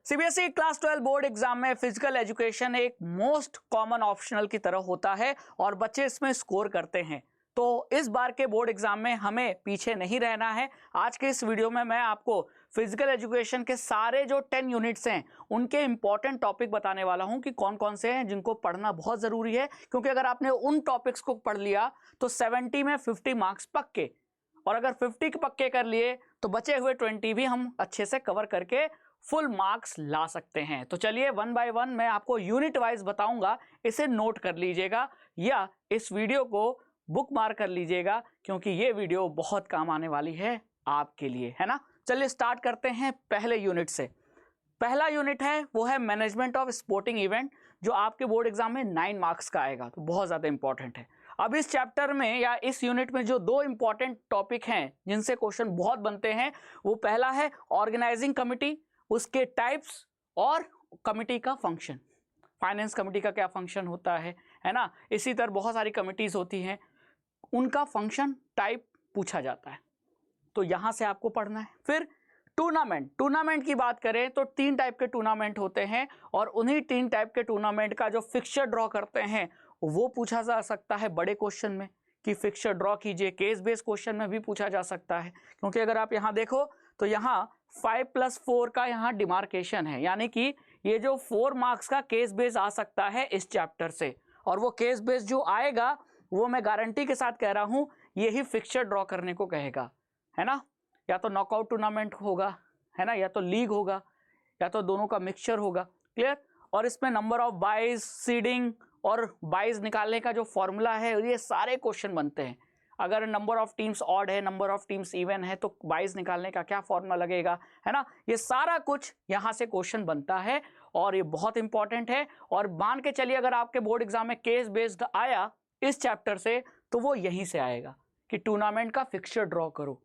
CBSE class 12 board exam में physical education एक most common optional की तरह होता है और बच्चे इसमें स्कोर करते हैं। तो इस बार के बोर्ड एग्जाम में हमें पीछे नहीं रहना है। आज के इस वीडियो में मैं आपको फिजिकल एजुकेशन के सारे जो 10 यूनिट्स हैं उनके इंपॉर्टेंट टॉपिक बताने वाला हूं कि कौन कौन से हैं जिनको पढ़ना बहुत जरूरी है, क्योंकि अगर आपने उन टॉपिक्स को पढ़ लिया तो 70 में 50 मार्क्स पक्के, और अगर 50 पक्के कर लिए तो बचे हुए 20 भी हम अच्छे से कवर करके फुल मार्क्स ला सकते हैं। तो चलिए वन बाय वन मैं आपको यूनिट वाइज बताऊंगा, इसे नोट कर लीजिएगा या इस वीडियो को बुक मार्क कर लीजिएगा, क्योंकि ये वीडियो बहुत काम आने वाली है आपके लिए, है ना। चलिए स्टार्ट करते हैं पहले यूनिट से। पहला यूनिट है वो है मैनेजमेंट ऑफ स्पोर्टिंग इवेंट, जो आपके बोर्ड एग्जाम में 9 मार्क्स का आएगा, तो बहुत ज़्यादा इंपॉर्टेंट है। अब इस चैप्टर में या इस यूनिट में जो दो इंपॉर्टेंट टॉपिक हैं जिनसे क्वेश्चन बहुत बनते हैं, वो पहला है ऑर्गेनाइजिंग कमिटी, उसके टाइप्स और कमिटी का फंक्शन। फाइनेंस कमिटी का क्या फंक्शन होता है ना। इसी तरह बहुत सारी कमिटीज होती हैं, उनका फंक्शन टाइप पूछा जाता है, तो यहां से आपको पढ़ना है। फिर टूर्नामेंट की बात करें तो 3 टाइप के टूर्नामेंट होते हैं और उन्हीं 3 टाइप के टूर्नामेंट का जो फिक्सचर ड्रॉ करते हैं वो पूछा जा सकता है बड़े क्वेश्चन में कि फिक्सचर ड्रॉ कीजिए। केस बेस्ड क्वेश्चन में भी पूछा जा सकता है, क्योंकि अगर आप यहाँ देखो तो यहाँ 5+4 का यहाँ डिमार्केशन है, यानी कि ये जो 4 मार्क्स का केस बेस आ सकता है इस चैप्टर से, और वो केस बेस जो आएगा वो मैं गारंटी के साथ कह रहा हूं यही फिक्सचर ड्रॉ करने को कहेगा, है ना। या तो नॉकआउट टूर्नामेंट होगा, है ना, या तो लीग होगा, या तो दोनों का मिक्सचर होगा। क्लियर। और इसमें नंबर ऑफ बाइज, सीडिंग और बाइज निकालने का जो फॉर्मूला है, ये सारे क्वेश्चन बनते हैं। अगर नंबर ऑफ टीम्स ऑड है, नंबर ऑफ टीम्स इवन है, तो बाइज निकालने का क्या फॉर्मूला लगेगा, है ना। ये सारा कुछ यहाँ से क्वेश्चन बनता है और ये बहुत इंपॉर्टेंट है। और मान के चलिए अगर आपके बोर्ड एग्जाम में केस बेस्ड आया इस चैप्टर से, तो वो यहीं से आएगा कि टूर्नामेंट का फिक्सचर ड्रॉ करो,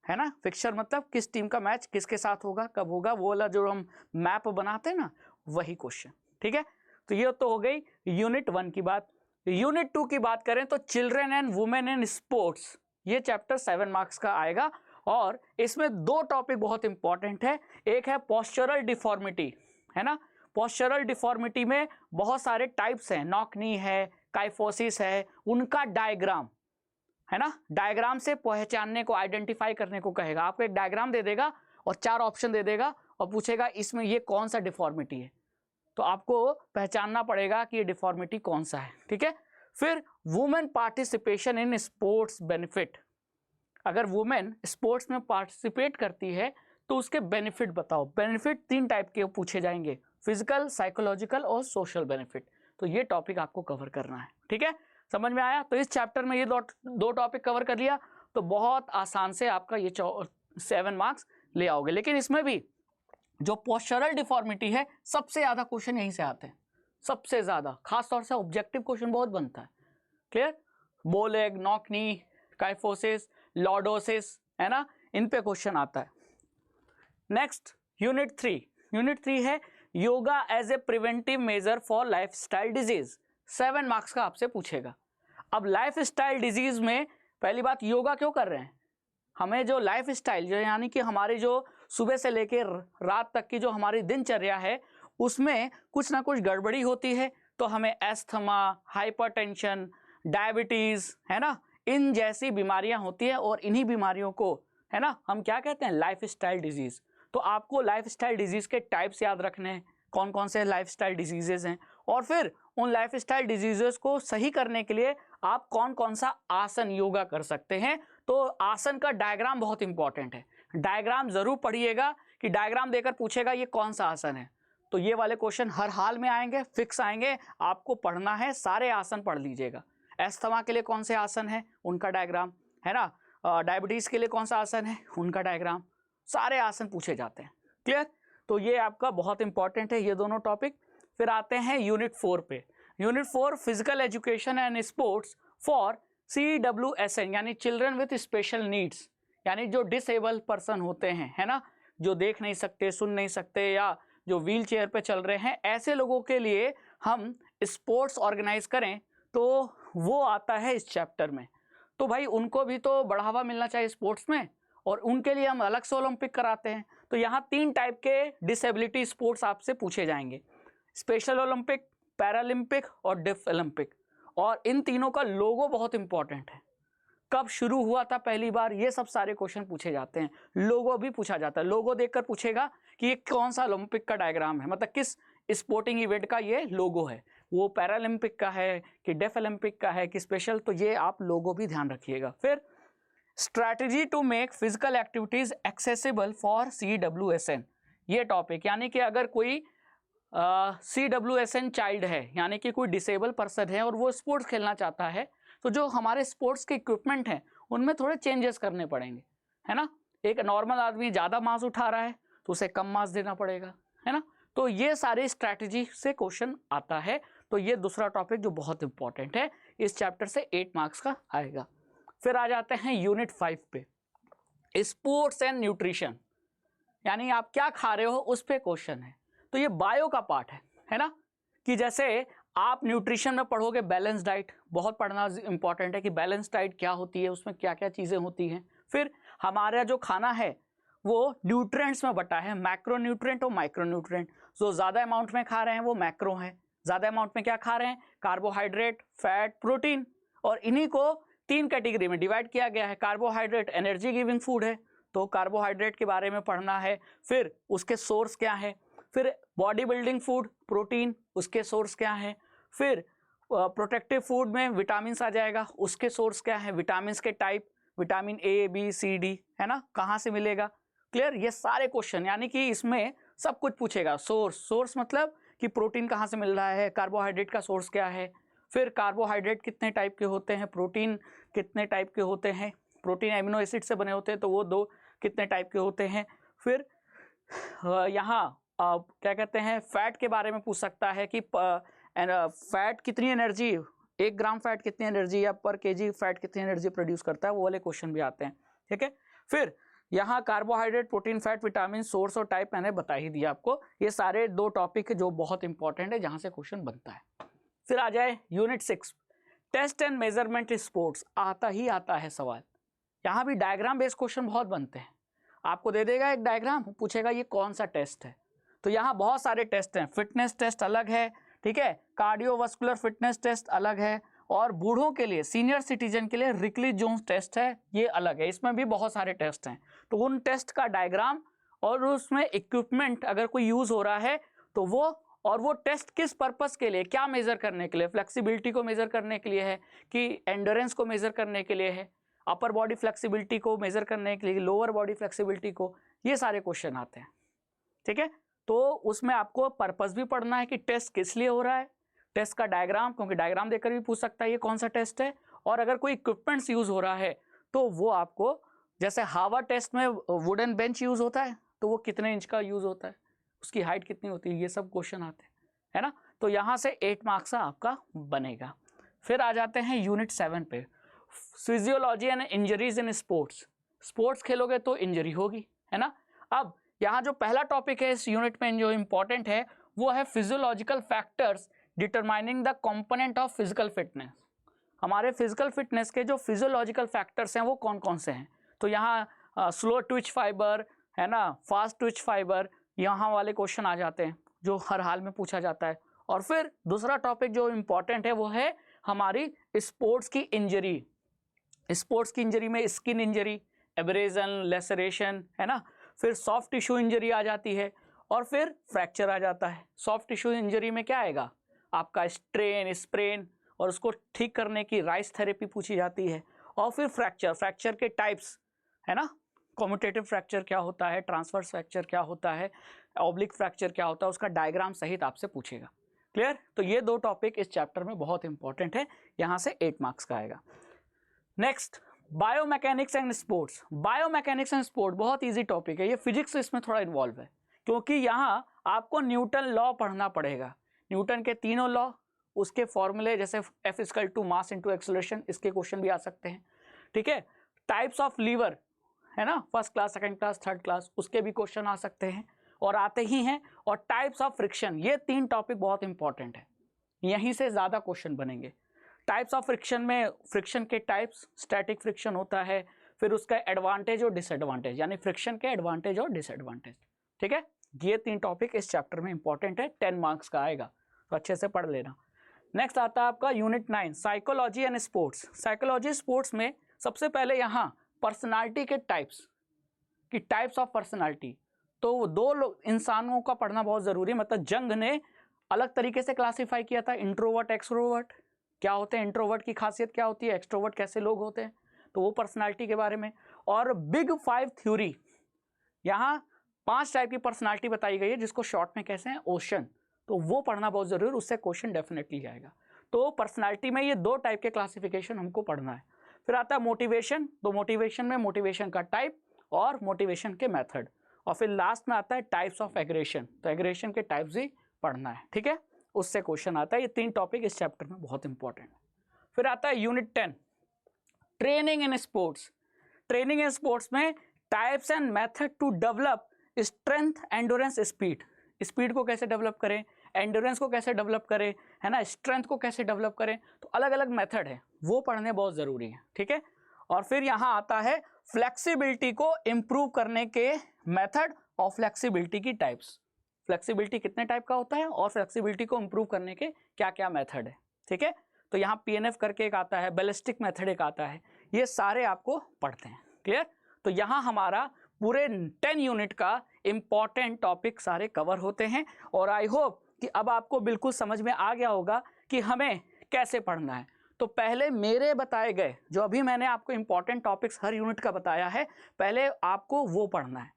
है ना। फिक्सचर मतलब किस टीम का मैच किसके साथ होगा, कब होगा, वो वाला जो हम मैप बनाते हैं ना, वही क्वेश्चन। ठीक है, तो ये तो हो गई यूनिट 1 की बात। यूनिट 2 की बात करें तो children and women in sports, ये चैप्टर 7 मार्क्स का आएगा और इसमें 2 टॉपिक बहुत इंपॉर्टेंट है। एक है पोस्चरल डिफॉर्मिटी, है ना। पोस्चरल डिफॉर्मिटी में बहुत सारे टाइप्स हैं, नॉक नी है, काइफोसिस है, उनका डायग्राम, है ना। डायग्राम से पहचानने को, आइडेंटिफाई करने को कहेगा। आपको एक डायग्राम दे देगा और 4 ऑप्शन दे देगा और पूछेगा इसमें ये कौन सा डिफॉर्मिटी है, तो आपको पहचानना पड़ेगा कि ये डिफॉर्मिटी कौन सा है। ठीक है। फिर women participation in sports benefit, अगर वुमेन स्पोर्ट्स में पार्टिसिपेट करती है तो उसके बेनिफिट बताओ। बेनिफिट 3 टाइप के पूछे जाएंगे, फिजिकल, साइकोलॉजिकल और सोशल बेनिफिट, तो ये टॉपिक आपको कवर करना है। ठीक है, समझ में आया। तो इस चैप्टर में ये दो टॉपिक कवर कर लिया तो बहुत आसान से आपका ये 7 मार्क्स ले आओगे। लेकिन इसमें भी जो पोस्चरल डिफॉर्मिटी है, सबसे ज्यादा क्वेश्चन यहीं से आते हैं, सबसे ज्यादा, खासतौर से ऑब्जेक्टिव क्वेश्चन बहुत बनता है। Clear. बोलेग, knock knee, kyphosis, lordosis, है ना, इन पे क्वेश्चन आता है। Next unit 3। यूनिट 3 है yoga as a preventive measure for lifestyle disease, 7 marks का आपसे पूछेगा। अब लाइफस्टाइल डिजीज में पहली बात, योगा क्यों कर रहे हैं, हमें जो लाइफ स्टाइल जो यानी कि हमारी जो सुबह से लेकर रात तक की जो हमारी दिनचर्या है उसमें कुछ ना कुछ गड़बड़ी होती है, तो हमें एस्थमा, हाइपरटेंशन, डायबिटीज, है ना, इन जैसी बीमारियां होती है और इन्हीं बीमारियों को, है ना, हम क्या कहते हैं, लाइफस्टाइल डिजीज। तो आपको लाइफस्टाइल डिजीज के टाइप्स याद रखने हैं, कौन कौन से लाइफस्टाइल डिजीजेज हैं, और फिर उन लाइफस्टाइल डिजीजेस को सही करने के लिए आप कौन कौन सा आसन योगा कर सकते हैं। तो आसन का डायग्राम बहुत इंपॉर्टेंट है, डायग्राम जरूर पढ़िएगा कि डायग्राम देकर पूछेगा ये कौन सा आसन है, तो ये वाले क्वेश्चन हर हाल में आएंगे, फिक्स आएंगे, आपको पढ़ना है, सारे आसन पढ़ लीजिएगा। एस्थमा के लिए कौन से आसन है, उनका डायग्राम, है ना। डायबिटीज के लिए कौन सा आसन है, उनका डायग्राम, सारे आसन पूछे जाते हैं। क्लियर। तो ये आपका बहुत इंपॉर्टेंट है, ये दोनों टॉपिक। फिर आते हैं यूनिट 4 पे। Unit 4 physical education and sports for CWSN, यानी चिल्ड्रन विथ स्पेशल नीड्स, यानी जो डिसेबल पर्सन होते हैं, है ना, जो देख नहीं सकते, सुन नहीं सकते, या जो व्हील चेयर पे चल रहे हैं, ऐसे लोगों के लिए हम स्पोर्ट्स ऑर्गेनाइज करें तो वो आता है इस चैप्टर में। तो भाई उनको भी तो बढ़ावा मिलना चाहिए स्पोर्ट्स में, और उनके लिए हम अलग से ओलंपिक कराते हैं। तो यहाँ 3 टाइप के डिसेबिलिटी स्पोर्ट्स आपसे पूछे जाएंगे, स्पेशल ओलंपिक, पैरालंपिक और डेफ ओलंपिक। और इन तीनों का लोगो बहुत इंपॉर्टेंट है, कब शुरू हुआ था पहली बार, ये सब सारे क्वेश्चन पूछे जाते हैं। लोगो भी पूछा जाता है, लोगो देखकर पूछेगा कि ये कौन सा ओलंपिक का डायग्राम है, मतलब किस स्पोर्टिंग इवेंट का ये लोगो है, वो पैरालंपिक का है कि डेफ ओलंपिक का है कि स्पेशल, तो ये आप लोगो भी ध्यान रखिएगा। फिर strategy to make physical activities accessible for CWSN, ये टॉपिक, यानी कि अगर कोई CWSN चाइल्ड है, यानी कि कोई डिसेबल पर्सन है और वो स्पोर्ट्स खेलना चाहता है, तो जो हमारे स्पोर्ट्स के इक्विपमेंट हैं उनमें थोड़े चेंजेस करने पड़ेंगे, है ना। एक नॉर्मल आदमी ज़्यादा मास उठा रहा है तो उसे कम मास देना पड़ेगा, है ना। तो ये सारी स्ट्रैटेजी से क्वेश्चन आता है। तो ये दूसरा टॉपिक जो बहुत इंपॉर्टेंट है, इस चैप्टर से 8 मार्क्स का आएगा। फिर आ जाते हैं यूनिट 5 पे, स्पोर्ट्स एंड न्यूट्रिशन, यानी आप क्या खा रहे हो उस पे क्वेश्चन है। तो ये बायो का पार्ट है ना, कि जैसे आप न्यूट्रिशन में पढ़ोगे बैलेंस डाइट, बहुत पढ़ना इंपॉर्टेंट है कि बैलेंस डाइट क्या होती है, उसमें क्या क्या चीज़ें होती हैं। फिर हमारा जो खाना है वो न्यूट्रिएंट्स में बटा है, मैक्रो न्यूट्रिएंट और माइक्रो न्यूट्रिएंट। जो ज़्यादा अमाउंट में खा रहे हैं वो मैक्रो है, ज़्यादा अमाउंट में क्या खा रहे हैं, कार्बोहाइड्रेट, फैट, प्रोटीन। और इन्हीं को 3 कैटेगरी में डिवाइड किया गया है। कार्बोहाइड्रेट एनर्जी गिविंग फूड है, तो कार्बोहाइड्रेट के बारे में पढ़ना है। फिर उसके सोर्स क्या है, फिर बॉडी बिल्डिंग फूड, प्रोटीन, उसके सोर्स क्या है। फिर प्रोटेक्टिव फूड में विटामिन आ जाएगा, उसके सोर्स क्या है, विटामिन के type, vitamin A, B, C, D, है ना, कहाँ से मिलेगा। क्लियर, ये सारे क्वेश्चन, यानी कि इसमें सब कुछ पूछेगा। सोर्स मतलब कि प्रोटीन कहाँ से मिल रहा है, कार्बोहाइड्रेट का सोर्स क्या है, फिर कार्बोहाइड्रेट कितने टाइप के होते हैं, प्रोटीन कितने टाइप के होते हैं, प्रोटीन एमिनो एसिड से बने होते हैं तो वो 2 कितने टाइप के होते हैं। फिर यहाँ क्या कहते हैं, फैट के बारे में पूछ सकता है कि फैट कितनी एनर्जी, 1 ग्राम फैट कितनी एनर्जी या पर केजी फैट कितनी एनर्जी प्रोड्यूस करता है, वो वाले क्वेश्चन भी आते हैं। ठीक है, फिर यहाँ carbohydrate, protein, fat, vitamin, source और टाइप मैंने बता ही दिया आपको। ये सारे 2 टॉपिक जो बहुत इंपॉर्टेंट है, जहाँ से क्वेश्चन बनता है। फिर आ जाए unit 6, test and measurement sports, आता ही आता है सवाल। यहाँ भी डायग्राम बेस्ड क्वेश्चन बहुत बनते हैं। आपको दे देगा एक डायग्राम, पूछेगा ये कौन सा टेस्ट है। तो यहाँ बहुत सारे टेस्ट हैं, फिटनेस टेस्ट अलग है, ठीक है, कार्डियोवास्कुलर फिटनेस टेस्ट अलग है, और बूढ़ों के लिए, सीनियर सिटीजन के लिए रिकली जोन्स टेस्ट है, ये अलग है। इसमें भी बहुत सारे टेस्ट हैं। तो उन टेस्ट का डायग्राम और उसमें इक्विपमेंट अगर कोई यूज़ हो रहा है तो वो, और वो टेस्ट किस पर्पस के लिए, क्या मेज़र करने के लिए, फ्लेक्सिबिलिटी को मेज़र करने के लिए है कि एंडोरेंस को मेज़र करने के लिए है, अपर बॉडी फ्लेक्सिबिलिटी को मेज़र करने के लिए, लोअर बॉडी फ्लेक्सिबिलिटी को, ये सारे क्वेश्चन आते हैं। ठीक है, तो उसमें आपको पर्पस भी पढ़ना है कि टेस्ट किस लिए हो रहा है, टेस्ट का डायग्राम, क्योंकि डायग्राम देकर भी पूछ सकता है ये कौन सा टेस्ट है, और अगर कोई इक्विपमेंट्स यूज़ हो रहा है तो वो आपको, जैसे हावा टेस्ट में वुडन बेंच यूज़ होता है तो वो कितने इंच का यूज़ होता है, उसकी हाइट कितनी होती है, ये सब क्वेश्चन आते हैं, है ना। तो यहाँ से 8 मार्क्स का आपका बनेगा। फिर आ जाते हैं यूनिट 7 पे, physiology and injuries in sports. Sports खेलोगे तो इंजरी होगी, है ना। अब यहाँ जो पहला टॉपिक है इस यूनिट में जो इम्पॉर्टेंट है वो है physiological factors determining the component of physical fitness. हमारे फिजिकल फिटनेस के जो फिजियोलॉजिकल फैक्टर्स हैं वो कौन कौन से हैं। तो यहाँ स्लो ट्विच फाइबर, है ना, फास्ट ट्विच फाइबर, यहाँ वाले क्वेश्चन आ जाते हैं जो हर हाल में पूछा जाता है। और फिर दूसरा टॉपिक जो इम्पॉर्टेंट है वो है हमारी स्पोर्ट्स की इंजरी। स्पोर्ट्स की इंजरी में स्किन इंजरी, एब्रेजन, लेसरेशन, है ना, फिर सॉफ्ट टिश्यू इंजरी आ जाती है, और फिर फ्रैक्चर आ जाता है। सॉफ्ट टिश्यू इंजरी में क्या आएगा आपका, स्ट्रेन, स्प्रेन, और उसको ठीक करने की राइस थेरेपी पूछी जाती है। और फिर फ्रैक्चर के टाइप्स, है ना, कम्यूटेटिव फ्रैक्चर क्या होता है, ट्रांसवर्स फ्रैक्चर क्या होता है, ऑब्लिक फ्रैक्चर क्या होता है, उसका डायग्राम सहित आपसे पूछेगा। क्लियर, तो ये 2 टॉपिक इस चैप्टर में बहुत इंपॉर्टेंट है, यहाँ से 8 मार्क्स का आएगा। Next, biomechanics and sports. Biomechanics and sport बहुत इजी टॉपिक है, ये फिजिक्स इसमें थोड़ा इन्वॉल्व है, क्योंकि यहाँ आपको न्यूटन लॉ पढ़ना पड़ेगा। न्यूटन के तीनों लॉ, उसके फॉर्मूले, जैसे F= मास इंटू एक्सेलरेशन, इसके क्वेश्चन भी आ सकते हैं। ठीक है, टाइप्स ऑफ लीवर, है ना, first class, second class, third class, उसके भी क्वेश्चन आ सकते हैं और आते ही हैं। और टाइप्स ऑफ फ्रिक्शन, ये 3 टॉपिक बहुत इंपॉर्टेंट है, यहीं से ज़्यादा क्वेश्चन बनेंगे। टाइप्स ऑफ फ्रिक्शन में फ्रिक्शन के टाइप्स, स्टैटिक फ्रिक्शन होता है, फिर उसका एडवांटेज और डिसएडवांटेज, यानी फ्रिक्शन के एडवांटेज और डिसएडवांटेज। ठीक है, ये 3 टॉपिक इस चैप्टर में इंपॉर्टेंट है, 10 मार्क्स का आएगा, तो अच्छे से पढ़ लेना। नेक्स्ट आता है आपका unit 9 psychology and sports. Psychology sports में सबसे पहले यहाँ पर्सनालिटी के टाइप्स ऑफ पर्सनालिटी, तो 2 लोग इंसानों का पढ़ना बहुत ज़रूरी है। मतलब जंग ने अलग तरीके से क्लासीफाई किया था, इंट्रोवर्ट एक्सट्रोवर्ट क्या होते हैं, इंट्रोवर्ट की खासियत क्या होती है, एक्सट्रोवर्ट कैसे लोग होते हैं, तो वो पर्सनालिटी के बारे में। और बिग 5 थ्योरी, यहाँ 5 टाइप की पर्सनालिटी बताई गई है, जिसको शॉर्ट में कैसे हैं ओशन, तो वो पढ़ना बहुत ज़रूरी है, उससे क्वेश्चन डेफिनेटली आएगा। तो पर्सनालिटी में ये 2 टाइप के क्लासिफिकेशन हमको पढ़ना है। फिर आता है मोटिवेशन, तो मोटिवेशन में मोटिवेशन का टाइप और मोटिवेशन के मेथड, और फिर लास्ट में आता है टाइप्स ऑफ एग्रेशन, तो एग्रेशन के टाइप्स ही पढ़ना है। ठीक है, उससे क्वेश्चन आता है। ये 3 टॉपिक इस चैप्टर में बहुत इंपॉर्टेंट है। फिर आता है unit 10 training in sports. Training in sports में types and method to develop strength, endurance, speed. Speed को कैसे डेवलप करें, एंडोरेंस को कैसे डेवलप करें, है ना, स्ट्रेंथ को कैसे डेवलप करें, तो अलग अलग मेथड है, वो पढ़ने बहुत ज़रूरी है। ठीक है, और फिर यहाँ आता है फ्लेक्सिबिलिटी को इम्प्रूव करने के मेथड और फ्लेक्सिबिलिटी की टाइप्स। फ्लेक्सिबिलिटी कितने टाइप का होता है और फ्लेक्सिबिलिटी को इम्प्रूव करने के क्या क्या मेथड है। ठीक है, तो यहाँ PNF करके एक आता है, बैलिस्टिक मेथड एक आता है, ये सारे आपको पढ़ते हैं। क्लियर, तो यहाँ हमारा पूरे 10 यूनिट का इम्पॉर्टेंट टॉपिक सारे कवर होते हैं। और आई होप कि अब आपको बिल्कुल समझ में आ गया होगा कि हमें कैसे पढ़ना है। तो पहले मेरे बताए गए जो अभी मैंने आपको इम्पॉर्टेंट टॉपिक्स हर यूनिट का बताया है, पहले आपको वो पढ़ना है।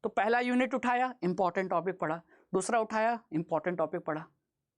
तो पहला यूनिट उठाया, इंपॉर्टेंट टॉपिक पढ़ा, दूसरा उठाया, इंपॉर्टेंट टॉपिक पढ़ा,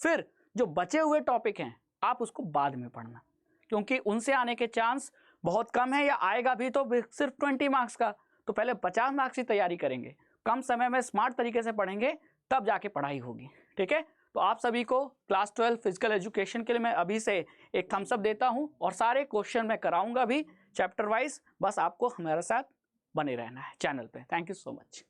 फिर जो बचे हुए टॉपिक हैं आप उसको बाद में पढ़ना, क्योंकि उनसे आने के चांस बहुत कम है, या आएगा भी तो सिर्फ 20 मार्क्स का। तो पहले 50 मार्क्स की तैयारी करेंगे, कम समय में स्मार्ट तरीके से पढ़ेंगे, तब जाके पढ़ाई होगी। ठीक है, तो आप सभी को क्लास 12 फिजिकल एजुकेशन के लिए मैं अभी से एक थम्स अप देता हूं, और सारे क्वेश्चन मैं कराऊंगा भी चैप्टर वाइज, बस आपको हमारे साथ बने रहना है चैनल पे। Thank you so much.